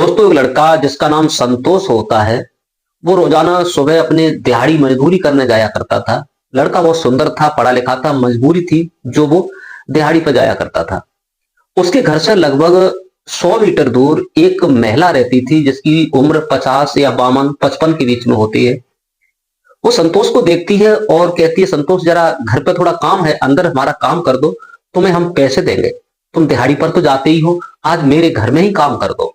दोस्तों, एक लड़का जिसका नाम संतोष होता है, वो रोजाना सुबह अपने दिहाड़ी मजदूरी करने जाया करता था। लड़का बहुत सुंदर था, पढ़ा लिखा था, मजबूरी थी जो वो दिहाड़ी पर जाया करता था। उसके घर से लगभग 100 मीटर दूर एक महिला रहती थी जिसकी उम्र 50 या 52 55 के बीच में होती है। वो संतोष को देखती है और कहती है, संतोष जरा घर पे थोड़ा काम है, अंदर हमारा काम कर दो, तुम्हें हम पैसे देंगे। तुम दिहाड़ी पर तो जाते ही हो, आज मेरे घर में ही काम कर दो।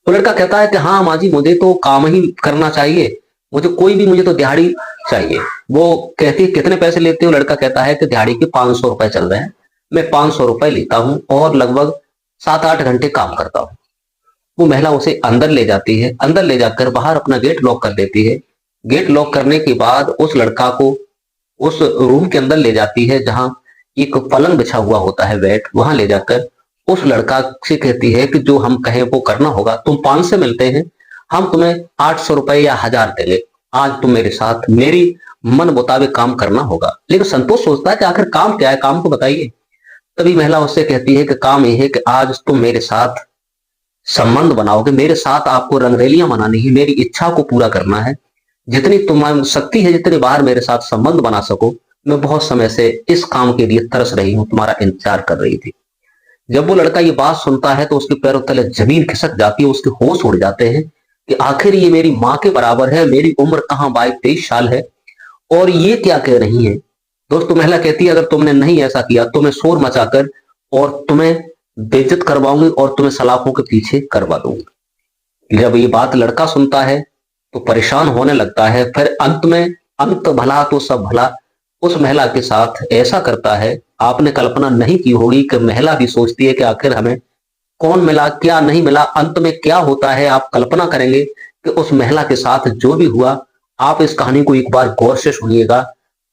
तो लड़का कहता है कि हाँ माँ जी, मुझे तो काम ही करना चाहिए, मुझे तो दिहाड़ी चाहिए। वो कहती है, कितने पैसे लेते हो? लड़का कहता है कि दिहाड़ी के 500 रुपए चल रहे हैं, मैं 500 रुपए लेता हूँ और लगभग 7-8 घंटे काम करता हूँ। वो महिला उसे अंदर ले जाती है, अंदर ले जाकर बाहर अपना गेट लॉक कर देती है। गेट लॉक करने के बाद उस लड़का को उस रूम के अंदर ले जाती है जहां एक पलंग बिछा हुआ होता है, बेड, वहां ले जाकर उस लड़का से कहती है कि जो हम कहें वो करना होगा। तुम 5 से मिलते हैं, हम तुम्हें 800 रुपए या 1000 देंगे। आज तुम मेरे साथ मेरी मन मुताबिक काम करना होगा। लेकिन संतोष सोचता है कि आखिर काम क्या है, काम को बताइए। तभी महिला उससे कहती है कि काम यह है कि आज तुम मेरे साथ संबंध बनाओगे, मेरे साथ आपको रंगरेलियां मनानी है, मेरी इच्छा को पूरा करना है। जितनी तुम्हारी शक्ति है, जितनी बार मेरे साथ संबंध बना सको। मैं बहुत समय से इस काम के लिए तरस रही हूं, तुम्हारा इंतजार कर रही थी। जब वो लड़का ये बात सुनता है तो उसके पैरों तले जमीन खिसक जाती है, उसके होश उड़ जाते हैं कि आखिर ये मेरी माँ के बराबर है, मेरी उम्र कहाँ 22-23 साल है और ये क्या कह रही है। दोस्तों, महिला कहती है, अगर तुमने नहीं ऐसा किया तो मैं शोर मचाकर और तुम्हें बेइज्जत करवाऊंगी और तुम्हें सलाखों के पीछे करवा दूंगी। जब ये बात लड़का सुनता है तो परेशान होने लगता है। फिर अंत भला तो सब भला उस महिला के साथ ऐसा करता है। आपने कल्पना नहीं की होगी कि महिला भी सोचती है कि आखिर हमें कौन मिला, क्या नहीं मिला, अंत में क्या होता है। आप कल्पना करेंगे कि उस महिला के साथ जो भी हुआ। आप इस कहानी को एक बार गौर से सुनिएगा।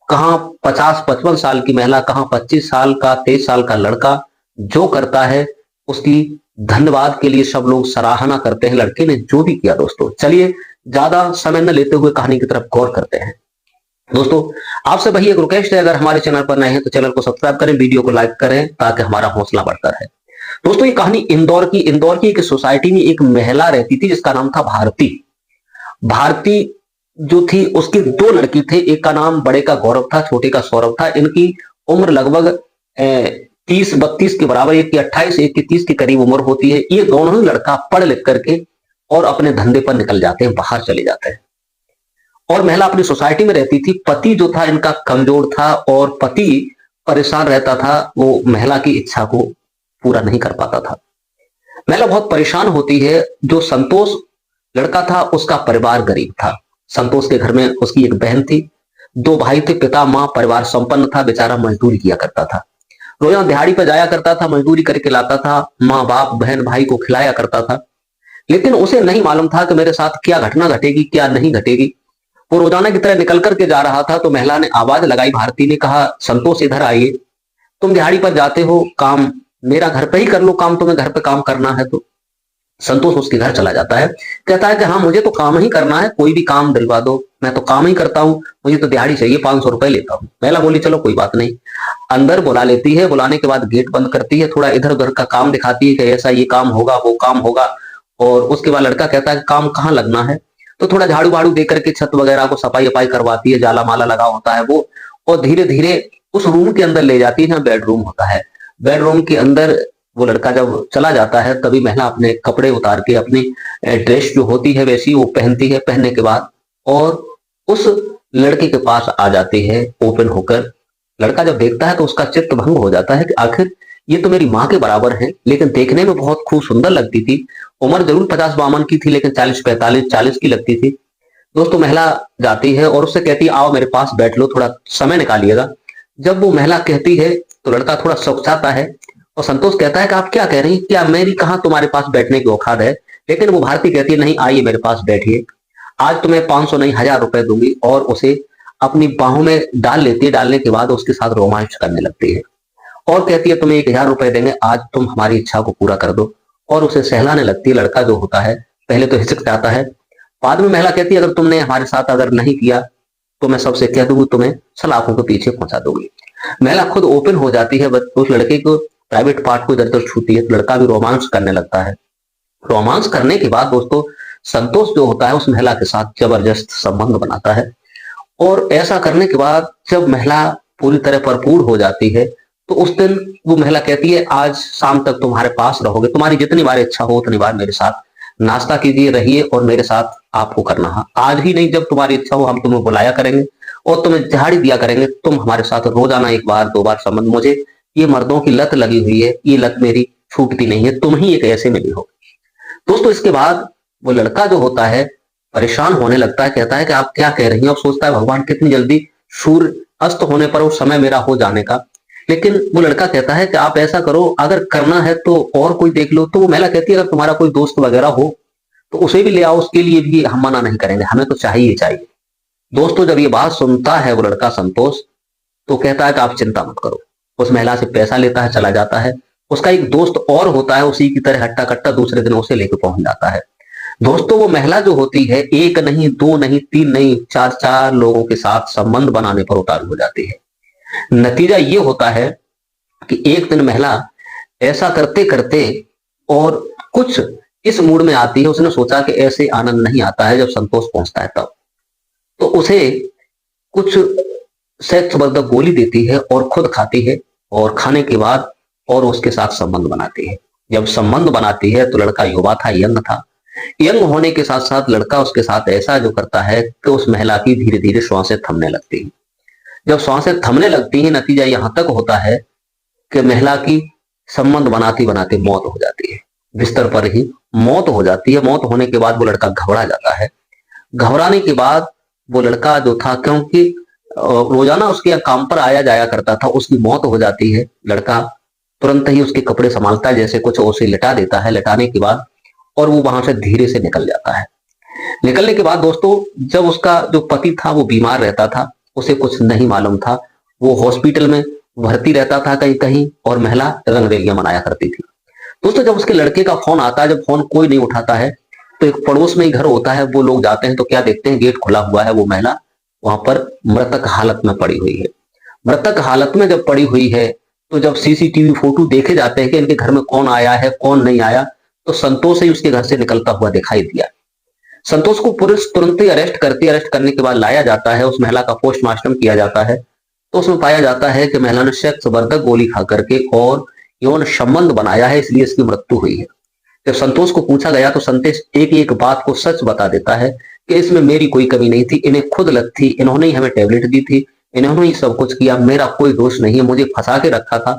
कहाँ 50-55 साल की महिला, कहाँ 25 साल का 23 साल का लड़का जो करता है, उसकी धन्यवाद के लिए सब लोग सराहना करते हैं लड़के ने जो भी किया। दोस्तों, चलिए ज्यादा समय न लेते हुए कहानी की तरफ गौर करते हैं। दोस्तों, आपसे वही एक रिक्वेस्ट है, अगर हमारे चैनल पर नए हैं तो चैनल को सब्सक्राइब करें, वीडियो को लाइक करें ताकि हमारा हौसला बढ़ता रहे। दोस्तों, ये कहानी इंदौर की एक सोसाइटी में एक महिला रहती थी जिसका नाम था भारती। भारती जो थी, उसके 2 लड़की थे, एक का नाम बड़े का गौरव था, छोटे का सौरभ था। इनकी उम्र लगभग 30-32 के बराबर, एक की 28, एक की 30 के करीब उम्र होती है। ये दोनों ही लड़का पढ़ लिख करके और अपने धंधे पर निकल जाते हैं, बाहर चले जाते हैं। और महिला अपनी सोसाइटी में रहती थी। पति जो था इनका कमजोर था और पति परेशान रहता था, वो महिला की इच्छा को पूरा नहीं कर पाता था। महिला बहुत परेशान होती है। जो संतोष लड़का था उसका परिवार गरीब था। संतोष के घर में उसकी एक बहन थी, 2 भाई थे, पिता माँ, परिवार संपन्न था। बेचारा मजदूरी किया करता था, रोजाना दिहाड़ी पर जाया करता था, मजदूरी करके लाता था, माँ बाप बहन भाई को खिलाया करता था। लेकिन उसे नहीं मालूम था कि मेरे साथ क्या घटना घटेगी, क्या नहीं घटेगी। वो रोजाना की तरह निकल करके जा रहा था तो महिला ने आवाज लगाई। भारती ने कहा, संतोष इधर आइए, तुम दिहाड़ी पर जाते हो, काम मेरा घर पे ही कर लो, काम तुम्हें घर पे काम करना है। तो संतोष उसके घर चला जाता है, कहता है कि हाँ मुझे तो काम ही करना है, कोई भी काम दिलवा दो, मैं तो काम ही करता हूँ, मुझे तो दिहाड़ी चाहिए, 500 रुपए लेता हूँ। महिला बोली, चलो कोई बात नहीं। अंदर बुला लेती है, बुलाने के बाद गेट बंद करती है, थोड़ा इधर उधर का काम दिखाती है कि ऐसा ये काम होगा, वो काम होगा। और उसके बाद लड़का कहता है काम कहाँ लगना है। तो थोड़ा झाड़ू वाड़ू दे करके छत वगैरह को सफाई वफाई करवाती है, जाला माला लगा होता है वो, और धीरे धीरे उस रूम के अंदर ले जाती है जहाँ बेडरूम होता है। बेडरूम के अंदर वो लड़का जब चला जाता है तभी महिला अपने कपड़े उतार के अपनी ड्रेस जो होती है वैसी वो पहनती है। पहनने के बाद और उस लड़के के पास आ जाती है ओपन होकर। लड़का जब देखता है तो उसका चित्त भंग हो जाता है कि आखिर ये तो मेरी माँ के बराबर है, लेकिन देखने में बहुत खूब सुंदर लगती थी। उम्र जरूर 50-52 की थी, लेकिन 40-45-40 की लगती थी। दोस्तों, महिला जाती है और उससे कहती है, आओ मेरे पास बैठ लो, थोड़ा समय निकालिएगा। जब वो महिला कहती है तो लड़का थोड़ा चौंकता है और संतोष कहता है कि आप क्या कह रही हैं, क्या मेरी कहाँ तुम्हारे पास बैठने की औकात है। लेकिन वो भारती कहती है, नहीं आइए मेरे पास बैठिए, आज तुम्हें 500 नहीं 1000 रुपए दूंगी। और उसे अपनी बाहों में डाल लेती है। डालने के बाद उसके साथ रोमांच करने लगती है और कहती है, तुम्हें 1000 रुपए देंगे, आज तुम हमारी इच्छा को पूरा कर दो। और उसे सहलाने लगती है। लड़का जो होता है पहले तो हिचक जाता है, बाद में महिला कहती है, अगर तुमने हमारे साथ अगर नहीं किया तो मैं सबसे कह दूंगी, तुम्हें सलाखों के पीछे पहुंचा दूंगी। महिला खुद ओपन हो जाती है, उस लड़के को प्राइवेट पार्ट को इधर उधर छूती है। लड़का भी रोमांस करने लगता है। रोमांस करने के बाद दोस्तों संतोष जो होता है उस महिला के साथ जबरदस्त संबंध बनाता है। और ऐसा करने के बाद जब महिला पूरी तरह भरपूर हो जाती है तो उस दिन वो महिला कहती है आज शाम तक तुम्हारे पास रहोगे, तुम्हारी जितनी बार इच्छा हो उतनी बार मेरे साथ नाश्ता कीजिए, रहिए और मेरे साथ आपको करना है। आज ही नहीं, जब तुम्हारी इच्छा हो हम तुम्हें बुलाया करेंगे और तुम्हें दिहाड़ी दिया करेंगे, तुम हमारे साथ रोजाना एक बार दो बार संबंध। मुझे ये मर्दों की लत लगी हुई है, ये लत मेरी छूटती नहीं है, तुम ही एक ऐसे मिली हो। दोस्तों इसके बाद वो लड़का जो होता है परेशान होने लगता है, कहता है कि आप क्या कह रही हैं। अब सोचता है भगवान कितनी जल्दी सूर्य अस्त होने पर वो समय मेरा हो जाने का। लेकिन वो लड़का कहता है कि आप ऐसा करो, अगर करना है तो और कोई देख लो। तो वो महिला कहती है अगर तुम्हारा कोई दोस्त वगैरह हो तो उसे भी ले आओ, उसके लिए भी हम मना नहीं करेंगे, हमें तो चाहिए चाहिए। दोस्तों जब ये बात सुनता है वो लड़का संतोष तो कहता है कि आप चिंता मत करो। उस महिला से पैसा लेता है, चला जाता है। उसका एक दोस्त और होता है उसी की तरह हट्टा कट्टा, दूसरे दिन उसे लेकर पहुंच जाता है। दोस्तों वो महिला जो होती है एक नहीं, दो नहीं, तीन नहीं, चार चार लोगों के साथ संबंध बनाने पर उतारू हो जाती है। नतीजा ये होता है कि एक दिन महिला ऐसा करते करते और कुछ इस मूड में आती है, उसने सोचा कि ऐसे आनंद नहीं आता है जब संतोष पहुंचता है तब, तो उसे कुछ सेक्स वर्धक गोली देती है और खुद खाती है और खाने के बाद और उसके साथ संबंध बनाती है। जब संबंध बनाती है तो लड़का युवा था, यंग था। यंग होने के साथ साथ लड़का उसके साथ ऐसा जो करता है कि उस महिला की धीरे धीरे श्वासें थमने लगती हैं। जब श्वासें थमने लगती हैं नतीजा यहां तक होता है कि महिला की संबंध बनाते बनाते मौत हो जाती है, बिस्तर पर ही मौत हो जाती है। मौत होने के बाद वो लड़का घबरा जाता है। घबराने के बाद वो लड़का जो था, क्योंकि रोजाना उसके यहाँ काम पर आया जाया करता था, उसकी मौत हो जाती है। लड़का तुरंत ही उसके कपड़े संभालता है, जैसे कुछ उसे लिटा देता है। लिटाने के बाद और वो वहां से धीरे से निकल जाता है। निकलने के बाद दोस्तों जब उसका जो पति था वो बीमार रहता था, उसे कुछ नहीं मालूम था, वो हॉस्पिटल में भर्ती रहता था कहीं कहीं और महिला रंगरेलियां मनाया करती थी। दोस्तों जब उसके लड़के का फोन आता है, जब फोन कोई नहीं उठाता है तो एक पड़ोस में ही घर होता है, वो लोग जाते हैं तो क्या देखते हैं गेट खुला हुआ है, वो महिला वहां पर मृतक हालत में पड़ी हुई है। मृतक हालत में जब पड़ी हुई है तो जब सीसीटीवी फोटो देखे जाते हैं कि इनके घर में कौन आया है कौन नहीं आया, तो संतोष ही उसके घर से निकलता हुआ दिखाई दिया। संतोष को पुलिस तुरंत ही अरेस्ट करती है। अरेस्ट करने के बाद लाया जाता है, उस महिला का पोस्टमार्टम किया जाता है तो उसमें पाया जाता है कि महिला ने सेक्स वर्धक गोली खा करके और यौन संबंध बनाया है, इसलिए इसकी मृत्यु हुई है। जब संतोष को पूछा गया तो संतोष एक एक बात को सच बता देता है कि इसमें मेरी कोई कमी नहीं थी, इन्हें खुद लत थी, इन्होंने ही हमें टेबलेट दी थी, इन्होंने ही सब कुछ किया, मेरा कोई दोष नहीं है, मुझे फंसा के रखा था।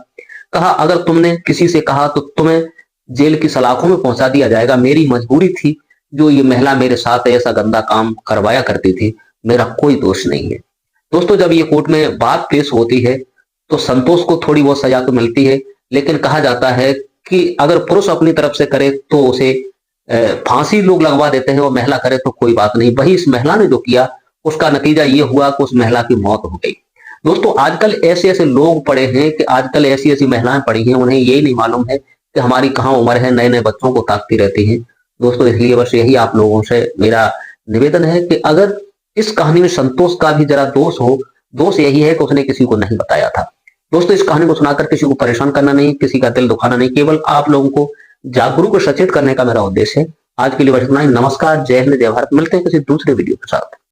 कहा अगर तुमने किसी से कहा तो तुम्हें जेल की सलाखों में पहुंचा दिया जाएगा, मेरी मजबूरी थी जो ये महिला मेरे साथ ऐसा गंदा काम करवाया करती थी, मेरा कोई दोष नहीं है। दोस्तों जब ये कोर्ट में बात पेश होती है तो संतोष को थोड़ी बहुत सजा तो मिलती है, लेकिन कहा जाता है कि अगर पुरुष अपनी तरफ से करे तो उसे फांसी लोग लगवा देते हैं और महिला करे तो कोई बात नहीं। वही इस महिला ने जो किया उसका नतीजा ये हुआ कि उस महिला की मौत हो गई। दोस्तों आजकल ऐसे ऐसे लोग पड़े हैं कि आजकल ऐसी ऐसी महिलाएं पड़ी हैं, उन्हें यही नहीं मालूम है कि हमारी कहाँ उम्र है, नए नए बच्चों को ताकती रहती हैं। दोस्तों इसलिए बस यही आप लोगों से मेरा निवेदन है कि अगर इस कहानी में संतोष का भी जरा दोष हो, दोष यही है कि उसने किसी को नहीं बताया था। दोस्तों इस कहानी को सुनाकर किसी को परेशान करना नहीं, किसी का दिल दुखाना नहीं, केवल आप लोगों को जागरूक और सचेत करने का मेरा उद्देश्य है। आज के लिए बस इतना ही। नमस्कार, जय हिंद, जय भारत। मिलते हैं किसी दूसरे वीडियो के साथ।